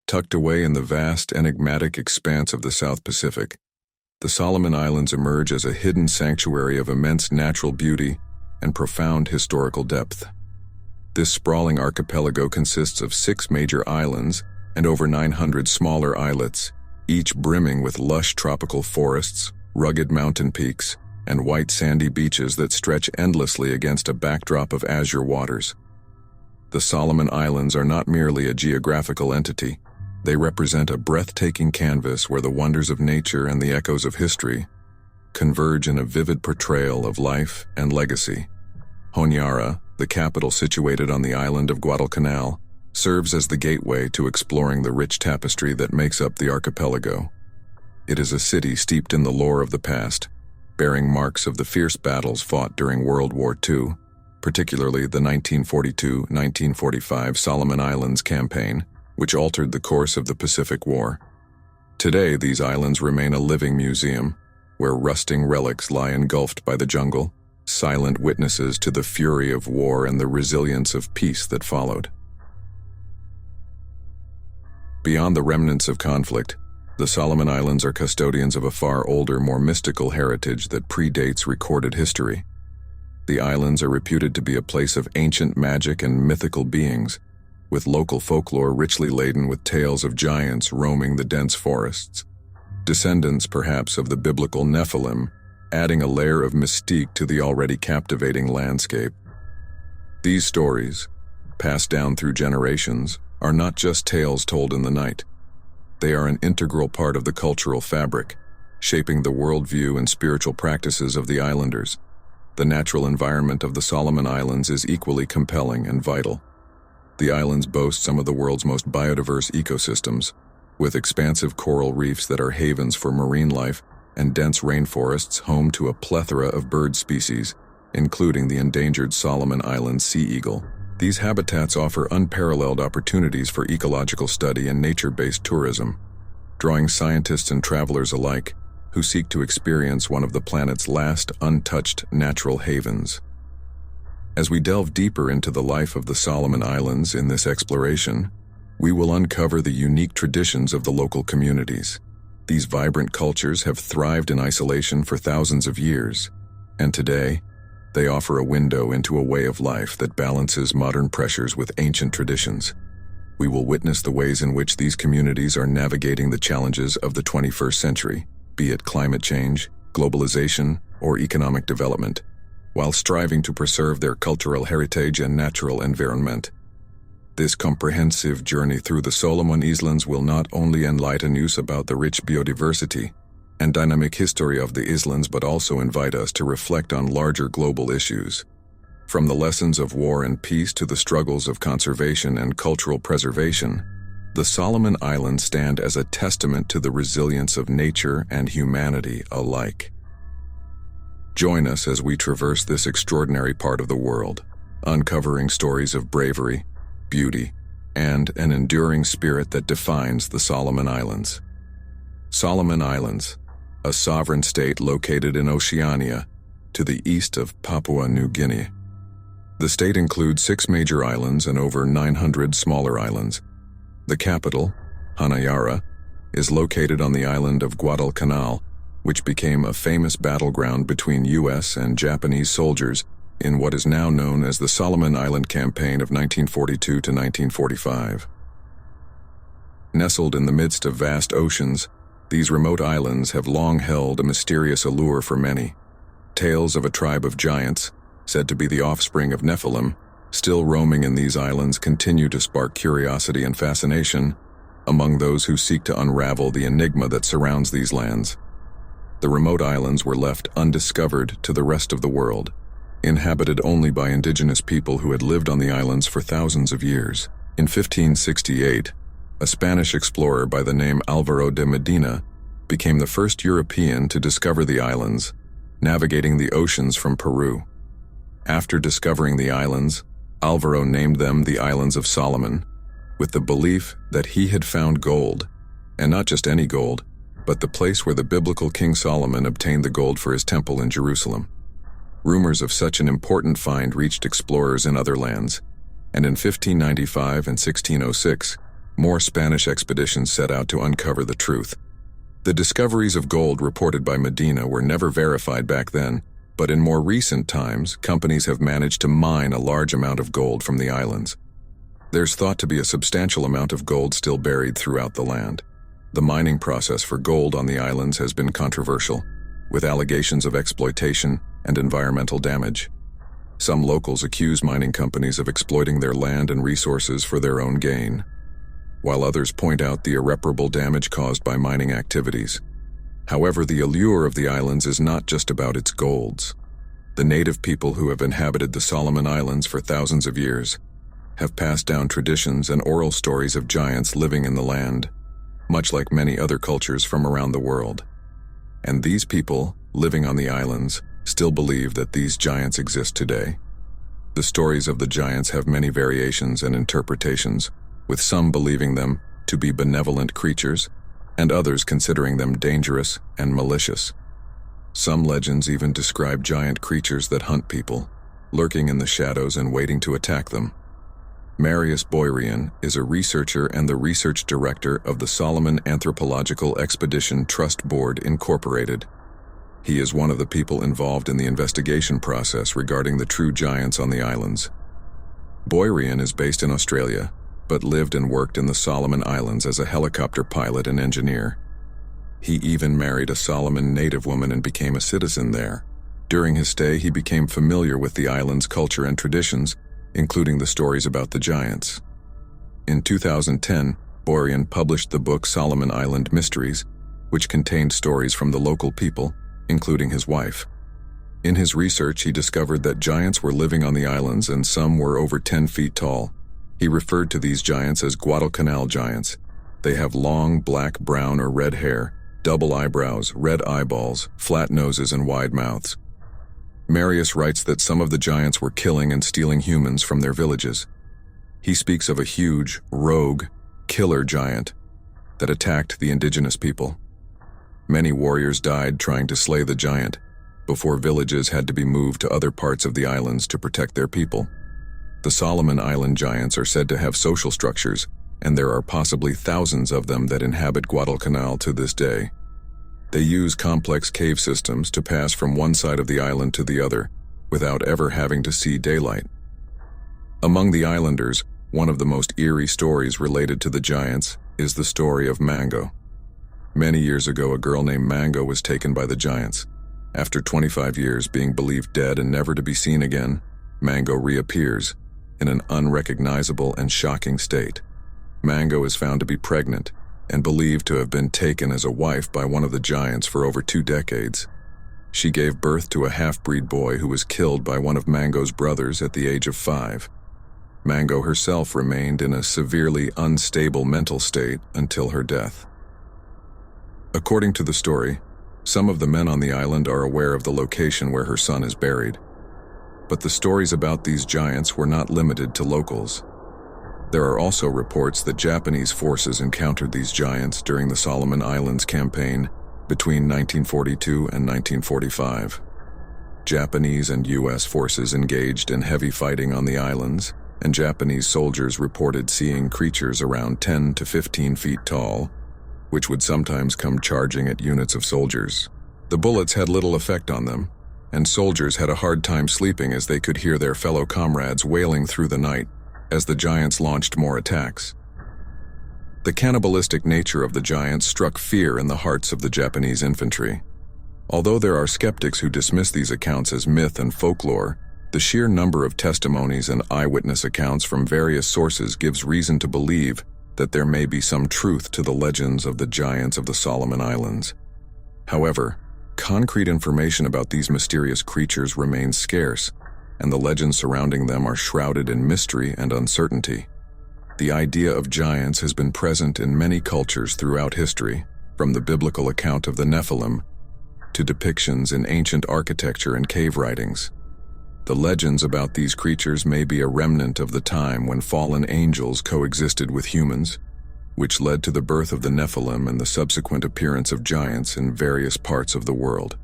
Tucked away in the vast, enigmatic expanse of the South Pacific, the Solomon Islands emerge as a hidden sanctuary of immense natural beauty and profound historical depth. This sprawling archipelago consists of 6 major islands and over 900 smaller islets, each brimming with lush tropical forests, rugged mountain peaks, and white sandy beaches that stretch endlessly against a backdrop of azure waters. The Solomon Islands are not merely a geographical entity. They represent a breathtaking canvas where the wonders of nature and the echoes of history converge in a vivid portrayal of life and legacy. Honiara, the capital situated on the island of Guadalcanal, serves as the gateway to exploring the rich tapestry that makes up the archipelago. It is a city steeped in the lore of the past, bearing marks of the fierce battles fought during World War II, particularly the 1942-1945 Solomon Islands campaign, which altered the course of the Pacific War. Today, these islands remain a living museum, where rusting relics lie engulfed by the jungle, silent witnesses to the fury of war and the resilience of peace that followed. Beyond the remnants of conflict, the Solomon Islands are custodians of a far older, more mystical heritage that predates recorded history. The islands are reputed to be a place of ancient magic and mythical beings, with local folklore richly laden with tales of giants roaming the dense forests, descendants perhaps of the biblical Nephilim, adding a layer of mystique to the already captivating landscape. These stories, passed down through generations, are not just tales told in the night. They are an integral part of the cultural fabric, shaping the worldview and spiritual practices of the islanders. The natural environment of the Solomon Islands is equally compelling and vital. The islands boast some of the world's most biodiverse ecosystems, with expansive coral reefs that are havens for marine life and dense rainforests home to a plethora of bird species, including the endangered Solomon Island sea eagle. These habitats offer unparalleled opportunities for ecological study and nature-based tourism, drawing scientists and travelers alike who seek to experience one of the planet's last untouched natural havens. As we delve deeper into the life of the Solomon Islands in this exploration, we will uncover the unique traditions of the local communities. These vibrant cultures have thrived in isolation for thousands of years, and today, they offer a window into a way of life that balances modern pressures with ancient traditions. We will witness the ways in which these communities are navigating the challenges of the 21st century, be it climate change, globalization, or economic development, while striving to preserve their cultural heritage and natural environment. This comprehensive journey through the Solomon Islands will not only enlighten us about the rich biodiversity and dynamic history of the islands, but also invite us to reflect on larger global issues. From the lessons of war and peace to the struggles of conservation and cultural preservation, the Solomon Islands stand as a testament to the resilience of nature and humanity alike. Join us as we traverse this extraordinary part of the world, uncovering stories of bravery, beauty, and an enduring spirit that defines the Solomon Islands. Solomon Islands, a sovereign state located in Oceania, to the east of Papua New Guinea. The state includes 6 major islands and over 900 smaller islands. The capital, Honiara, is located on the island of Guadalcanal, which became a famous battleground between U.S. and Japanese soldiers in what is now known as the Solomon Island Campaign of 1942 to 1945. Nestled in the midst of vast oceans, these remote islands have long held a mysterious allure for many. Tales of a tribe of giants, said to be the offspring of Nephilim, still roaming in these islands continue to spark curiosity and fascination among those who seek to unravel the enigma that surrounds these lands. The remote islands were left undiscovered to the rest of the world, inhabited only by indigenous people who had lived on the islands for thousands of years. In 1568, a Spanish explorer by the name Álvaro de Medina became the first European to discover the islands, navigating the oceans from Peru. After discovering the islands, Álvaro named them the Islands of Solomon, with the belief that he had found gold, and not just any gold, but the place where the biblical King Solomon obtained the gold for his temple in Jerusalem. Rumors of such an important find reached explorers in other lands, and in 1595 and 1606, more Spanish expeditions set out to uncover the truth. The discoveries of gold reported by Medina were never verified back then, but in more recent times, companies have managed to mine a large amount of gold from the islands. There's thought to be a substantial amount of gold still buried throughout the land. The mining process for gold on the islands has been controversial, with allegations of exploitation and environmental damage. Some locals accuse mining companies of exploiting their land and resources for their own gain, while others point out the irreparable damage caused by mining activities. However, the allure of the islands is not just about its golds. The native people who have inhabited the Solomon Islands for thousands of years have passed down traditions and oral stories of giants living in the land, much like many other cultures from around the world. And these people, living on the islands, still believe that these giants exist today. The stories of the giants have many variations and interpretations, with some believing them to be benevolent creatures, and others considering them dangerous and malicious. Some legends even describe giant creatures that hunt people, lurking in the shadows and waiting to attack them. Marius Boyrian is a researcher and the research director of the Solomon Anthropological Expedition Trust Board, Incorporated. He is one of the people involved in the investigation process regarding the true giants on the islands. Boyrian is based in Australia, but lived and worked in the Solomon Islands as a helicopter pilot and engineer. He even married a Solomon native woman and became a citizen there. During his stay, he became familiar with the island's culture and traditions, including the stories about the giants. In 2010, Boyrian published the book Solomon Island Mysteries, which contained stories from the local people, including his wife. In his research, he discovered that giants were living on the islands and some were over 10 feet tall. He referred to these giants as Guadalcanal giants. They have long, black, brown, or red hair, double eyebrows, red eyeballs, flat noses, and wide mouths. Marius writes that some of the giants were killing and stealing humans from their villages. He speaks of a huge, rogue, killer giant that attacked the indigenous people. Many warriors died trying to slay the giant, before villages had to be moved to other parts of the islands to protect their people. The Solomon Island giants are said to have social structures, and there are possibly thousands of them that inhabit Guadalcanal to this day. They use complex cave systems to pass from one side of the island to the other, without ever having to see daylight. Among the islanders, one of the most eerie stories related to the giants is the story of Mango. Many years ago, a girl named Mango was taken by the giants. After 25 years being believed dead and never to be seen again, Mango reappears, in an unrecognizable and shocking state. Mango is found to be pregnant and believed to have been taken as a wife by one of the giants for over 2 decades. She gave birth to a half-breed boy who was killed by one of Mango's brothers at the age of 5. Mango herself remained in a severely unstable mental state until her death. According to the story, some of the men on the island are aware of the location where her son is buried. But the stories about these giants were not limited to locals. There are also reports that Japanese forces encountered these giants during the Solomon Islands campaign between 1942 and 1945. Japanese and U.S. forces engaged in heavy fighting on the islands, and Japanese soldiers reported seeing creatures around 10 to 15 feet tall, which would sometimes come charging at units of soldiers. The bullets had little effect on them, and soldiers had a hard time sleeping as they could hear their fellow comrades wailing through the night as the giants launched more attacks. The cannibalistic nature of the giants struck fear in the hearts of the Japanese infantry. Although there are skeptics who dismiss these accounts as myth and folklore, the sheer number of testimonies and eyewitness accounts from various sources gives reason to believe that there may be some truth to the legends of the giants of the Solomon Islands. However, concrete information about these mysterious creatures remains scarce, and the legends surrounding them are shrouded in mystery and uncertainty. The idea of giants has been present in many cultures throughout history, from the biblical account of the Nephilim to depictions in ancient architecture and cave writings. The legends about these creatures may be a remnant of the time when fallen angels coexisted with humans, which led to the birth of the Nephilim and the subsequent appearance of giants in various parts of the world.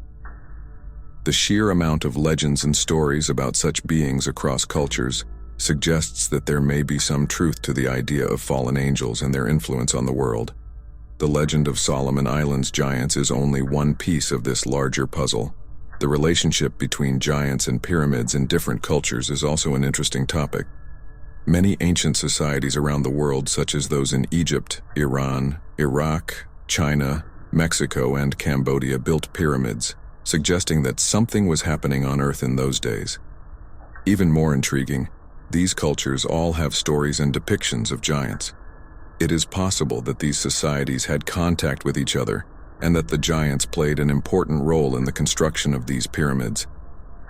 The sheer amount of legends and stories about such beings across cultures suggests that there may be some truth to the idea of fallen angels and their influence on the world. The legend of Solomon Islands giants is only one piece of this larger puzzle. The relationship between giants and pyramids in different cultures is also an interesting topic. Many ancient societies around the world, such as those in Egypt, Iran, Iraq, China, Mexico, and Cambodia, built pyramids, suggesting that something was happening on Earth in those days. Even more intriguing, these cultures all have stories and depictions of giants. It is possible that these societies had contact with each other, and that the giants played an important role in the construction of these pyramids.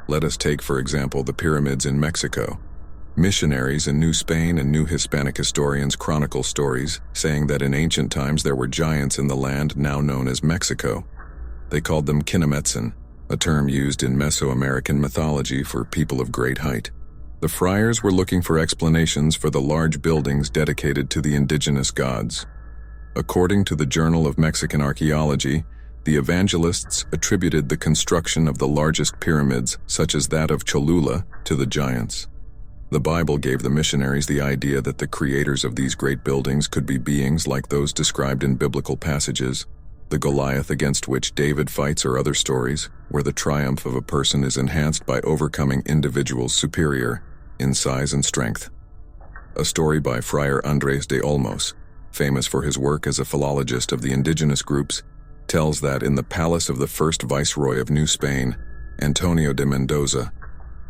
Let us take, for example, the pyramids in Mexico. Missionaries in New Spain and New Hispanic historians chronicle stories, saying that in ancient times there were giants in the land now known as Mexico. They called them Kinametsin, a term used in Mesoamerican mythology for people of great height. The friars were looking for explanations for the large buildings dedicated to the indigenous gods. According to the Journal of Mexican Archaeology, the evangelists attributed the construction of the largest pyramids, such as that of Cholula, to the giants. The Bible gave the missionaries the idea that the creators of these great buildings could be beings like those described in biblical passages, the Goliath against which David fights, or other stories, where the triumph of a person is enhanced by overcoming individuals superior in size and strength. A story by Friar Andrés de Olmos, famous for his work as a philologist of the indigenous groups, tells that in the palace of the first viceroy of New Spain, Antonio de Mendoza,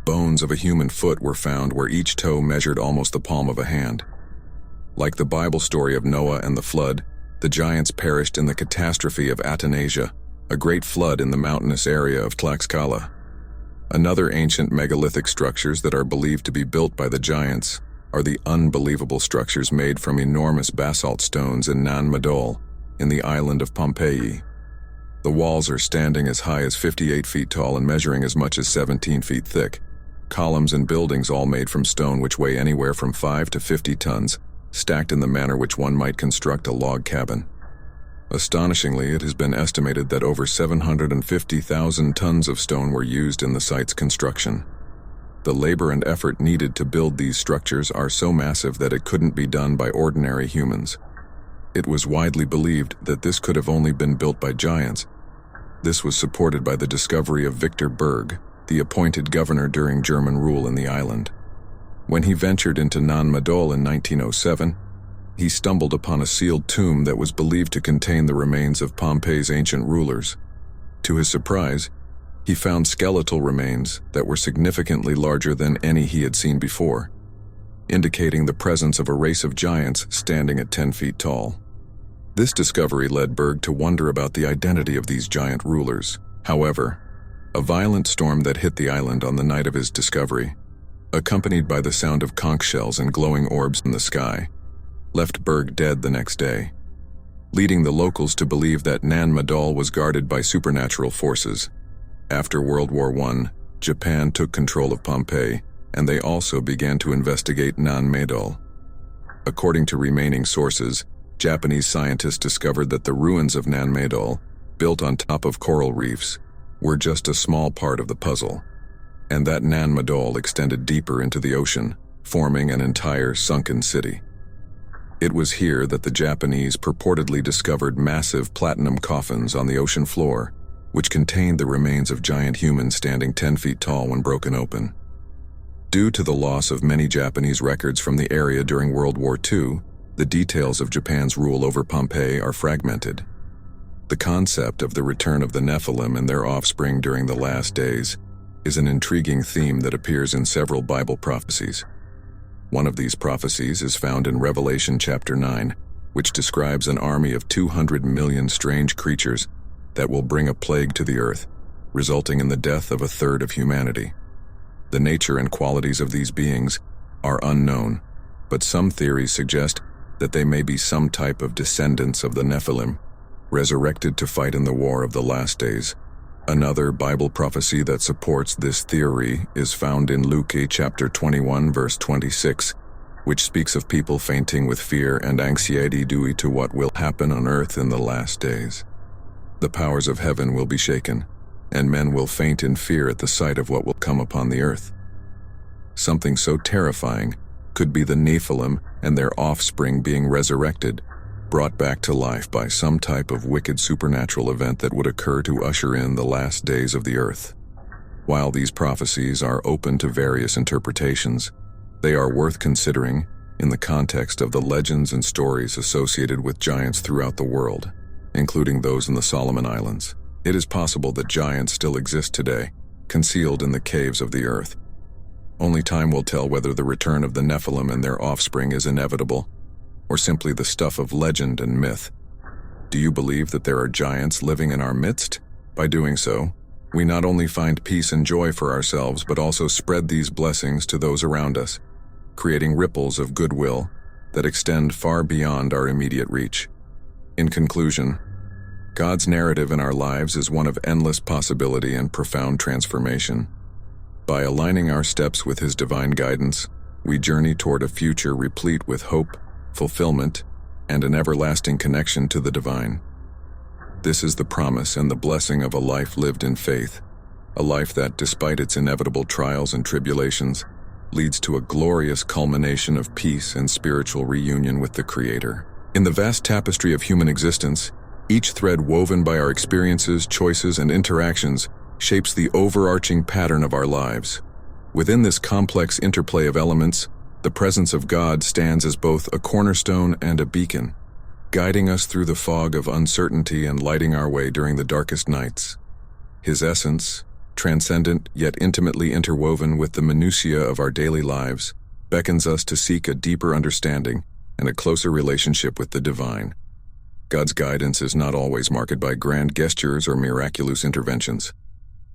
bones of a human foot were found where each toe measured almost the palm of a hand. Like the Bible story of Noah and the flood, the giants perished in the catastrophe of Athanasia, a great flood in the mountainous area of Tlaxcala. Another ancient megalithic structures that are believed to be built by the giants are the unbelievable structures made from enormous basalt stones in Nan Madol, in the island of Pompeii. The walls are standing as high as 58 feet tall and measuring as much as 17 feet thick. Columns and buildings all made from stone which weigh anywhere from 5 to 50 tons, stacked in the manner which one might construct a log cabin. Astonishingly, it has been estimated that over 750,000 tons of stone were used in the site's construction. The labor and effort needed to build these structures are so massive that it couldn't be done by ordinary humans. It was widely believed that this could have only been built by giants. This was supported by the discovery of Victor Berg, the appointed governor during German rule in the island. When he ventured into Nan Madol in 1907, he stumbled upon a sealed tomb that was believed to contain the remains of Pompeii's ancient rulers. To his surprise, he found skeletal remains that were significantly larger than any he had seen before, indicating the presence of a race of giants standing at 10 feet tall. This discovery led Berg to wonder about the identity of these giant rulers. However, a violent storm that hit the island on the night of his discovery, accompanied by the sound of conch shells and glowing orbs in the sky, left Berg dead the next day, leading the locals to believe that Nan Madol was guarded by supernatural forces. After World War I, Japan took control of Pompeii, and they also began to investigate Nan Madol. According to remaining sources, Japanese scientists discovered that the ruins of Nan Madol, built on top of coral reefs, were just a small part of the puzzle, and that Nan Madol extended deeper into the ocean, forming an entire sunken city. It was here that the Japanese purportedly discovered massive platinum coffins on the ocean floor, which contained the remains of giant humans standing 10 feet tall when broken open. Due to the loss of many Japanese records from the area during World War II, the details of Japan's rule over Pompeii are fragmented. The concept of the return of the Nephilim and their offspring during the last days is an intriguing theme that appears in several Bible prophecies. One of these prophecies is found in Revelation chapter 9, which describes an army of 200 million strange creatures that will bring a plague to the earth, resulting in the death of a third of humanity. The nature and qualities of these beings are unknown, but some theories suggest that they may be some type of descendants of the Nephilim, resurrected to fight in the war of the last days. Another Bible prophecy that supports this theory is found in Luke chapter 21 verse 26, which speaks of people fainting with fear and anxiety due to what will happen on earth in the last days. The powers of heaven will be shaken, and men will faint in fear at the sight of what will come upon the earth. Something so terrifying could be the Nephilim and their offspring being resurrected, brought back to life by some type of wicked supernatural event that would occur to usher in the last days of the earth. While these prophecies are open to various interpretations, they are worth considering in the context of the legends and stories associated with giants throughout the world, including those in the Solomon Islands. It is possible that giants still exist today, concealed in the caves of the earth. Only time will tell whether the return of the Nephilim and their offspring is inevitable, or simply the stuff of legend and myth. Do you believe that there are giants living in our midst? By doing so, we not only find peace and joy for ourselves, but also spread these blessings to those around us, creating ripples of goodwill that extend far beyond our immediate reach. In conclusion, God's narrative in our lives is one of endless possibility and profound transformation. By aligning our steps with His divine guidance, we journey toward a future replete with hope, fulfillment, and an everlasting connection to the divine. This is the promise and the blessing of a life lived in faith, a life that, despite its inevitable trials and tribulations, leads to a glorious culmination of peace and spiritual reunion with the Creator. In the vast tapestry of human existence, each thread woven by our experiences, choices, and interactions shapes the overarching pattern of our lives. Within this complex interplay of elements, the presence of God stands as both a cornerstone and a beacon, guiding us through the fog of uncertainty and lighting our way during the darkest nights. His essence, transcendent yet intimately interwoven with the minutiae of our daily lives, beckons us to seek a deeper understanding and a closer relationship with the divine. God's guidance is not always marked by grand gestures or miraculous interventions.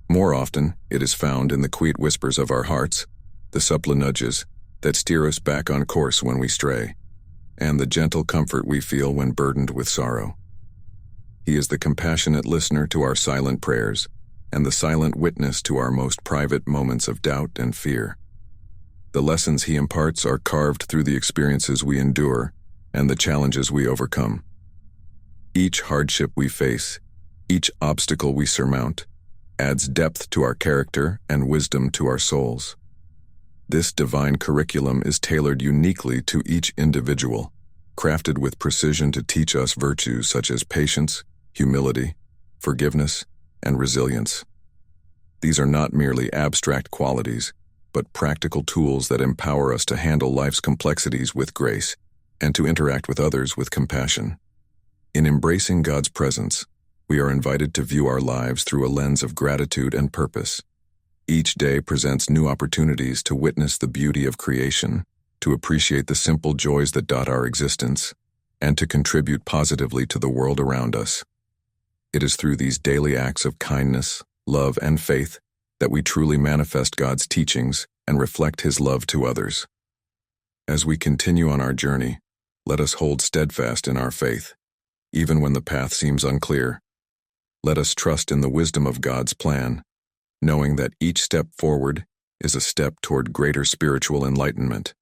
More often, it is found in the quiet whispers of our hearts, the subtle nudges that steer us back on course when we stray, and the gentle comfort we feel when burdened with sorrow. He is the compassionate listener to our silent prayers, and the silent witness to our most private moments of doubt and fear. The lessons He imparts are carved through the experiences we endure and the challenges we overcome. Each hardship we face, each obstacle we surmount, adds depth to our character and wisdom to our souls. This divine curriculum is tailored uniquely to each individual, crafted with precision to teach us virtues such as patience, humility, forgiveness, and resilience. These are not merely abstract qualities, but practical tools that empower us to handle life's complexities with grace and to interact with others with compassion. In embracing God's presence, we are invited to view our lives through a lens of gratitude and purpose. Each day presents new opportunities to witness the beauty of creation, to appreciate the simple joys that dot our existence, and to contribute positively to the world around us. It is through these daily acts of kindness, love, and faith that we truly manifest God's teachings and reflect His love to others. As we continue on our journey, let us hold steadfast in our faith, even when the path seems unclear. Let us trust in the wisdom of God's plan, knowing that each step forward is a step toward greater spiritual enlightenment.